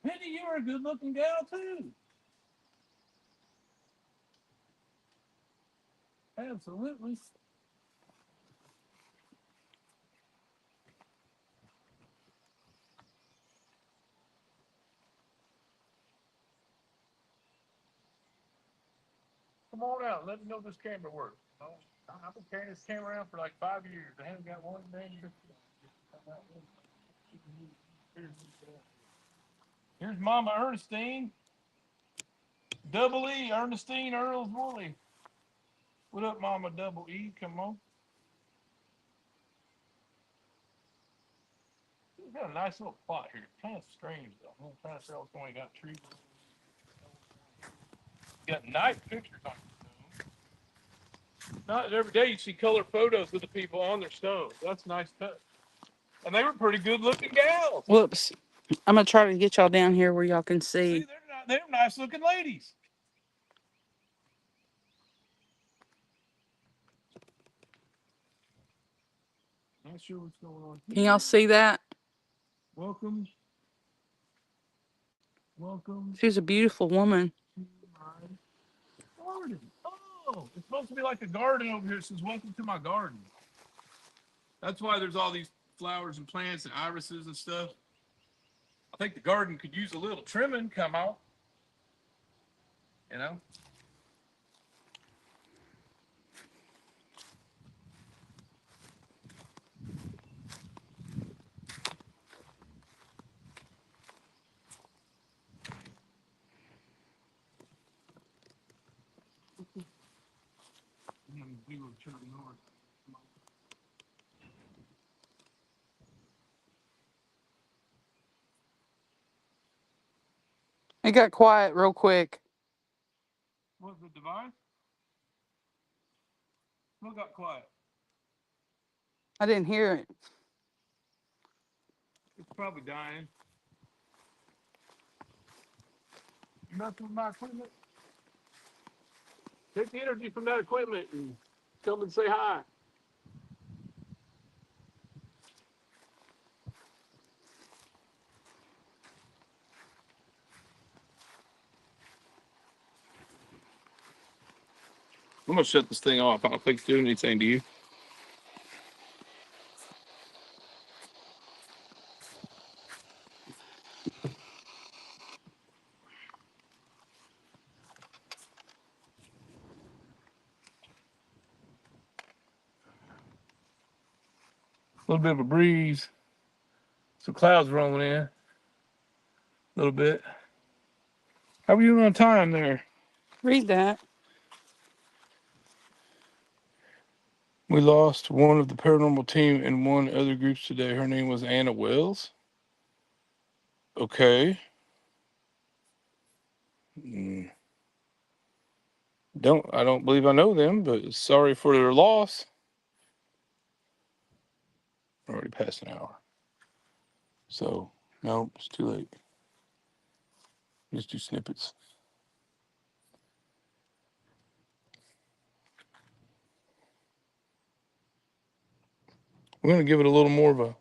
Penny. You're a good-looking gal too. Absolutely. Come on out. Let me know if this camera works. I've been carrying this camera around for like 5 years. I haven't got one thing. Here's Mama Ernestine. Double E, Ernestine Earls Woolley. What up, Mama Double E? Come on. We've got a nice little plot here. It's kind of strange though. I'm trying to tell what's going on. Got trees. Got nice pictures on your stone. Not every day you see color photos of the people on their stones. That's a nice touch. And they were pretty good looking gals. Whoops. I'm going to try to get y'all down here where y'all can see. See, they're nice looking ladies. Not sure what's going on here. Can y'all see that? Welcome. Welcome. She's a beautiful woman. To my Oh, it's supposed to be like a garden over here. It says, "Welcome to my garden." That's why there's all these flowers and plants and irises and stuff. I think the garden could use a little trimming. Come on, you know. It got quiet real quick. What's the device? What got quiet? I didn't hear it. It's probably dying. Nothing with my equipment. Take the energy from that equipment and come and say hi. I'm gonna shut this thing off. I don't think it's doing anything to you. A little bit of a breeze. Some clouds rolling in. A little bit. How are you on time there? Read that. We lost one of the paranormal team and one other groups today. Her name was Anna Wells. Okay. Mm, I don't believe I know them, but sorry for their loss. Already past an hour. So no, it's too late. Just do snippets. We're gonna give it a little more of a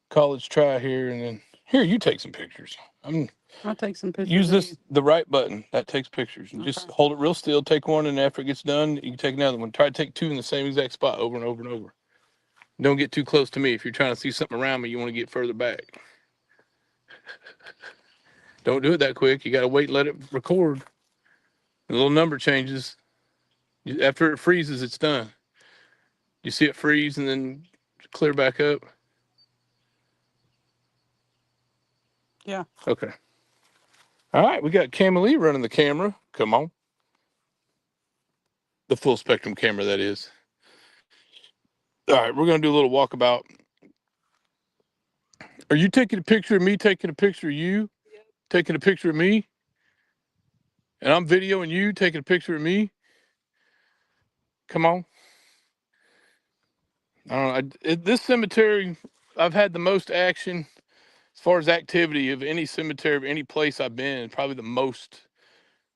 college try here, and then here you take some pictures. I'll take some Use pictures of this you. the right button that takes pictures, and just Okay. hold it real still. Take one, and after it gets done, you can take another one. Try to take two in the same exact spot over and over and over. Don't get too close to me. If you're trying to see something around me, you want to get further back. Don't do it that quick. You got to wait and let it record. The little number changes. After it freezes, it's done. You see it freeze and then clear back up. Yeah. Okay. All right, we got Camille running the camera. Come on. The full spectrum camera, that is. All right, we're going to do a little walkabout. Are you taking a picture of me, taking a picture of you, taking a picture of me? And I'm videoing you, taking a picture of me? Come on. I don't know. This cemetery, I've had the most action as far as activity of any cemetery of any place I've been. Probably the most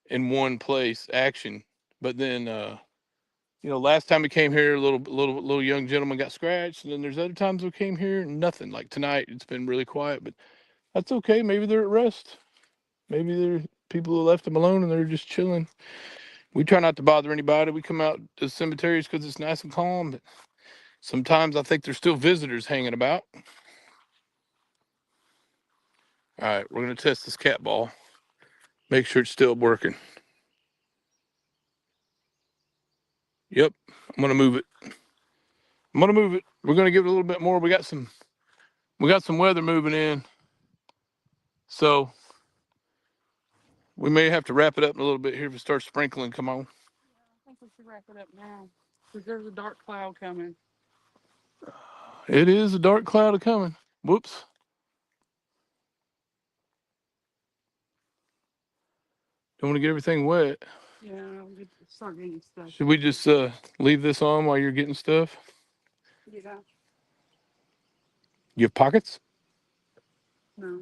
in one place action. But then, last time we came here, a little young gentleman got scratched, and then there's other times we came here and nothing. Like tonight, it's been really quiet, but that's okay. Maybe they're at rest. Maybe they're people who left them alone and they're just chilling. We try not to bother anybody. We come out to cemeteries because it's nice and calm. But sometimes I think there's still visitors hanging about. All right, we're gonna test this cat ball. Make sure it's still working. Yep, I'm gonna move it. I'm gonna move it. We're gonna give it a little bit more. We got some weather moving in, so we may have to wrap it up in a little bit here if it starts sprinkling. Come on. I think we should wrap it up now because there's a dark cloud coming. It is a dark cloud coming. Whoops. Don't want to get everything wet. Yeah, we'll start getting stuff. Should we just leave this on while you're getting stuff? Yeah. You have pockets? No.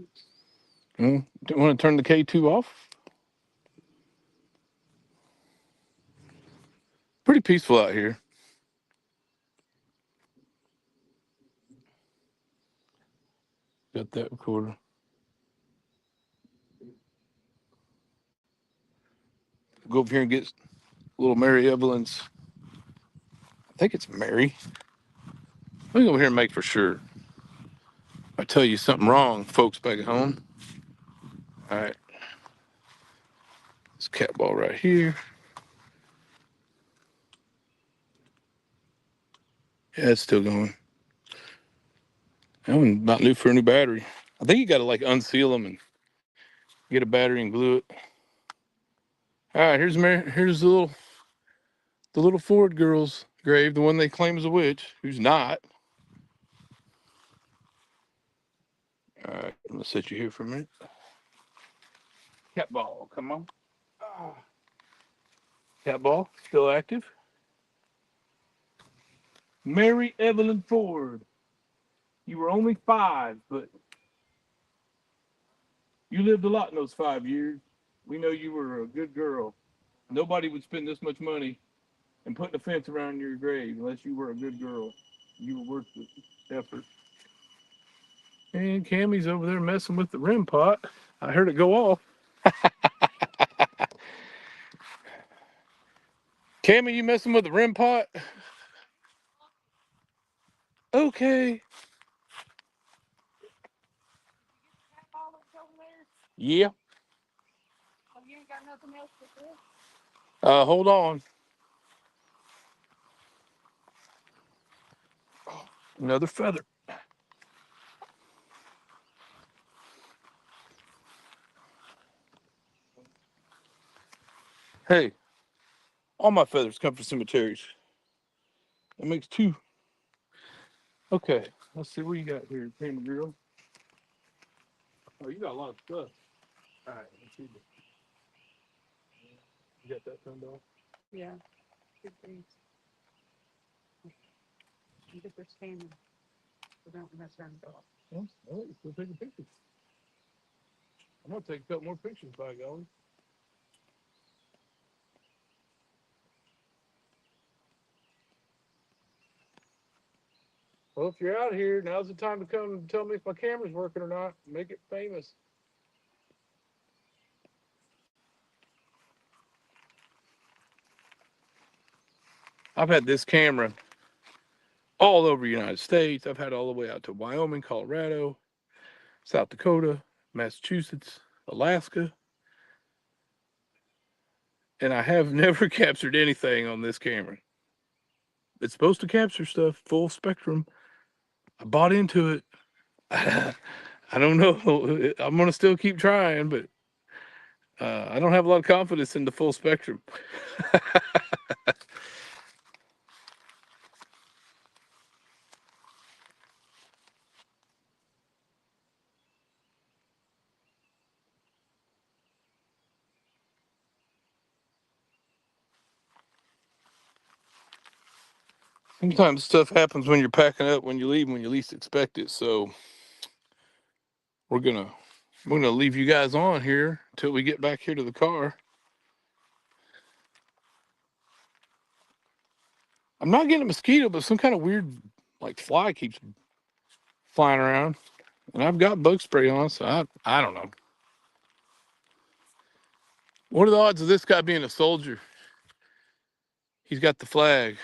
Do you want to turn the K2 off? Pretty peaceful out here. Got that recorder. Go over here and get Little Mary Evelyn's. I think it's Mary. Let me go over here and make for sure. I tell you something wrong, folks back at home. All right. This cat ball right here. Yeah, it's still going. That one's not new for a new battery. I think you got to like unseal them and get a battery and glue it. All right, here's the little Ford girl's grave, the one they claim is a witch, who's not. All right, I'm gonna set you here for a minute. Cat ball, come on. Ah. Cat ball, still active. Mary Evelyn Ford. You were only 5, but you lived a lot in those 5 years. We know you were a good girl. Nobody would spend this much money and putting a fence around your grave unless you were a good girl. You were worth the effort. And Cammy's over there messing with the rim pot. I heard it go off. Cammy, you messing with the rim pot? Okay. Yeah. You ain't got nothing else to do? Hold on. Another feather. Hey, all my feathers come from cemeteries. That makes 2. Okay, let's see what you got here, Cammy girl. Oh, you got a lot of stuff. All right, let's see. You got that turned off? Yeah. Good things. You get this camera. So don't mess around the dog. Well, all right, still taking pictures. I'm gonna take a couple more pictures, by golly. Well, if you're out here, now's the time to come and tell me if my camera's working or not. Make it famous. I've had this camera all over the United States. I've had it all the way out to Wyoming, Colorado, South Dakota, Massachusetts, Alaska. And I have never captured anything on this camera. It's supposed to capture stuff, full spectrum. I bought into it. I don't know. I'm going to still keep trying, but I don't have a lot of confidence in the full spectrum. Sometimes stuff happens when you're packing up, when you leave, when you least expect it. So we're gonna leave you guys on here until we get back here to the car. I'm not getting a mosquito, but some kind of weird like fly keeps flying around. And I've got bug spray on, so I don't know. What are the odds of this guy being a soldier? He's got the flag.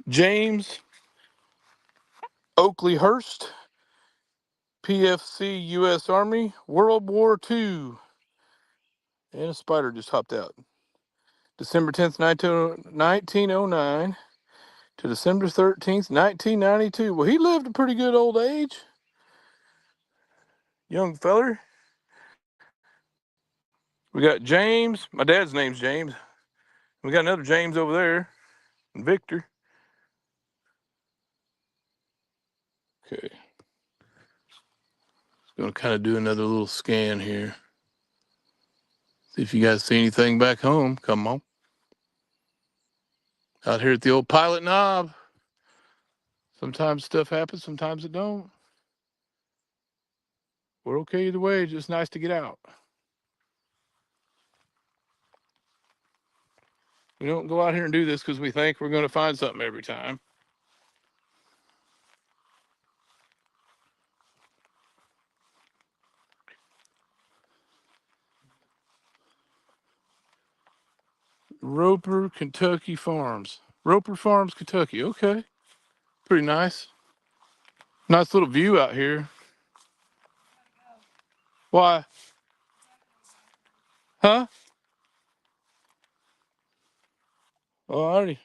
James Oakley Hurst, PFC U.S. Army, World War II. And a spider just hopped out. December 10th, 1909 to December 13th, 1992. Well, he lived a pretty good old age. Young feller. We got James. My dad's name's James. We got another James over there. And Victor. Okay. Gonna kind of do another little scan here. See if you guys see anything back home. Come on. Out here at the old Pilot Knob. Sometimes stuff happens, sometimes it don't. We're okay either way, just nice to get out. We don't go out here and do this because we think we're going to find something every time. Roper, Kentucky Farms. Roper Farms, Kentucky. Okay. Pretty nice. Nice little view out here. Why? Huh? Oh, I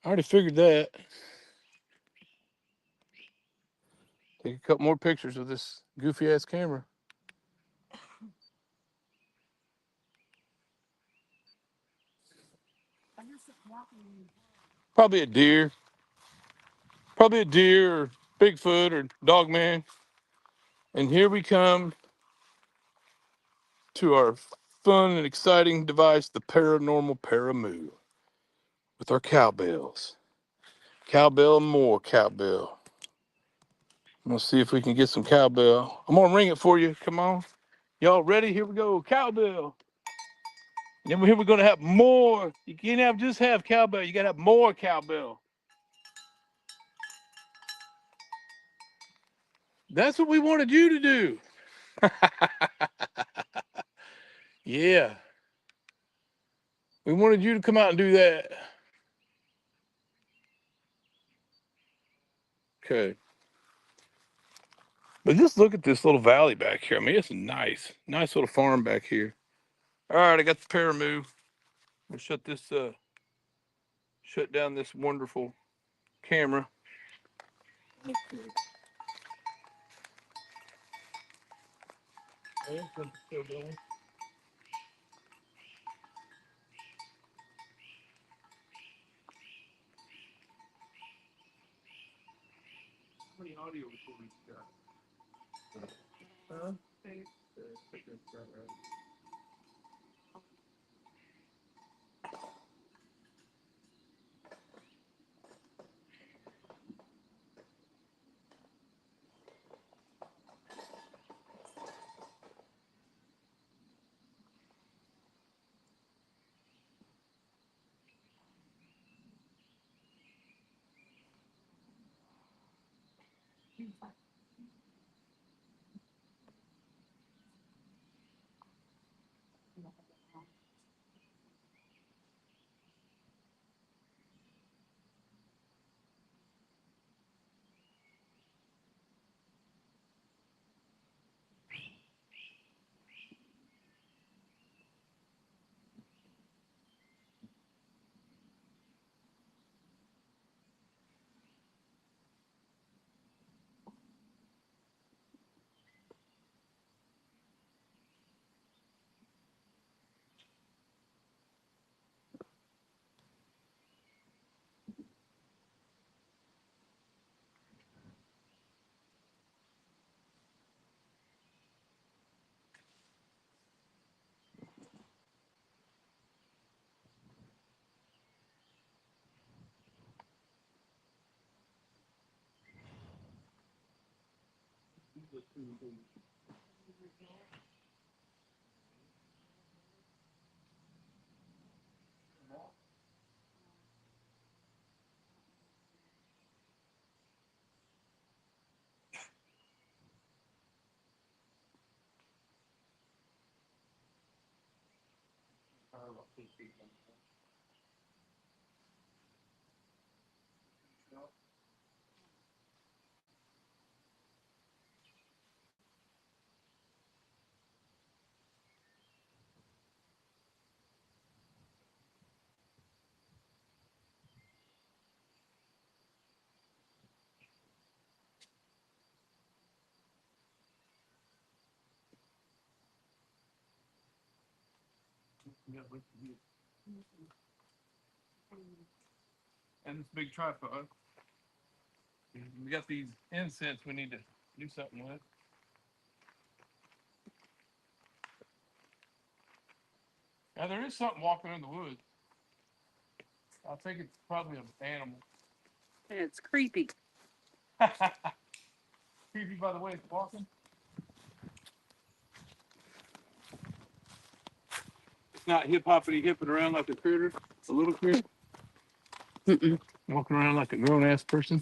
already figured that. Take a couple more pictures with this goofy ass camera. Probably a deer. Probably a deer or Bigfoot or Dogman. And here we come to our fun and exciting device, the paranormal paramoo, with our cowbells. Cowbell and more cowbell. I'm gonna see if we can get some cowbell. I'm gonna ring it for you. Come on. Y'all ready? Here we go. Cowbell. And then here we're gonna have more. You can't have just have cowbell. You gotta have more cowbell. That's what we wanted you to do. Yeah. We wanted you to come out and do that. Okay. But just look at this little valley back here. I mean, it's nice. Nice little farm back here. All right, I got the paramoo. We'll shut down this wonderful camera. How many audio recordings you got? Huh? And this big tripod. We got these incense we need to do something with. Now there is something walking in the woods. I think it's probably an animal. It's creepy. Creepy by the way it's walking. It's not hip hoppity hipping around like a critter. It's a little critter. Mm-mm. Walking around like a grown ass person.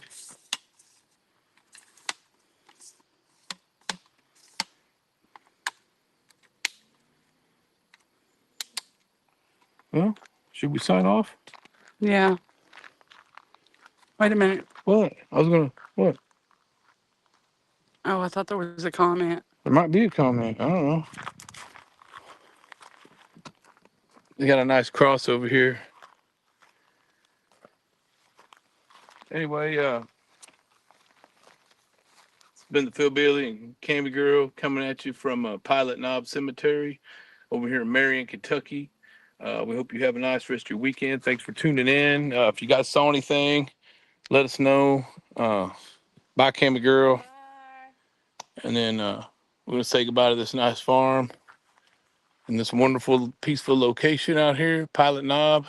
Well, Should we sign off? Yeah. Wait a minute. What? I was gonna. What? Oh, I thought there was a comment. There might be a comment. I don't know. They got a nice cross over here. Anyway, it's been the Phil Billy and Cammy Girl coming at you from Pilot Knob Cemetery over here in Marion, Kentucky. We hope you have a nice rest of your weekend. Thanks for tuning in. If you guys saw anything, let us know. Bye, Cammy Girl. Bye. And then we're gonna say goodbye to this nice farm and this wonderful, peaceful location out here, Pilot Knob.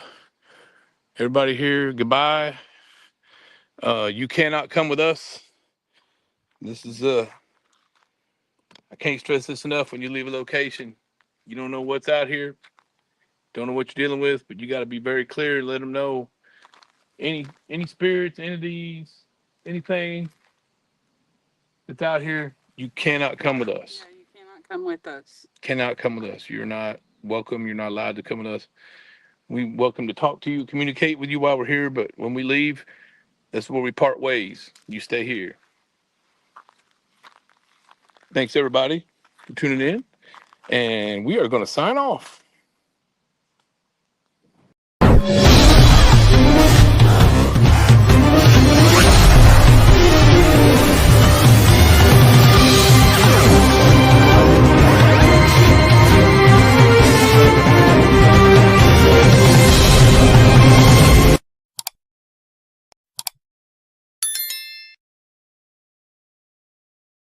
Everybody here, goodbye. You cannot come with us. This is I can't stress this enough. When you leave a location, you don't know what's out here, don't know what you're dealing with, but you got to be very clear and let them know any spirits, entities, anything that's out here. You cannot come with us. Yeah, you cannot come with us. Cannot come with us. You're not welcome. You're not allowed to come with us. We welcome to talk to you, communicate with you while we're here, but when we leave, that's where we part ways. You stay here. Thanks everybody for tuning in, and we are going to sign off.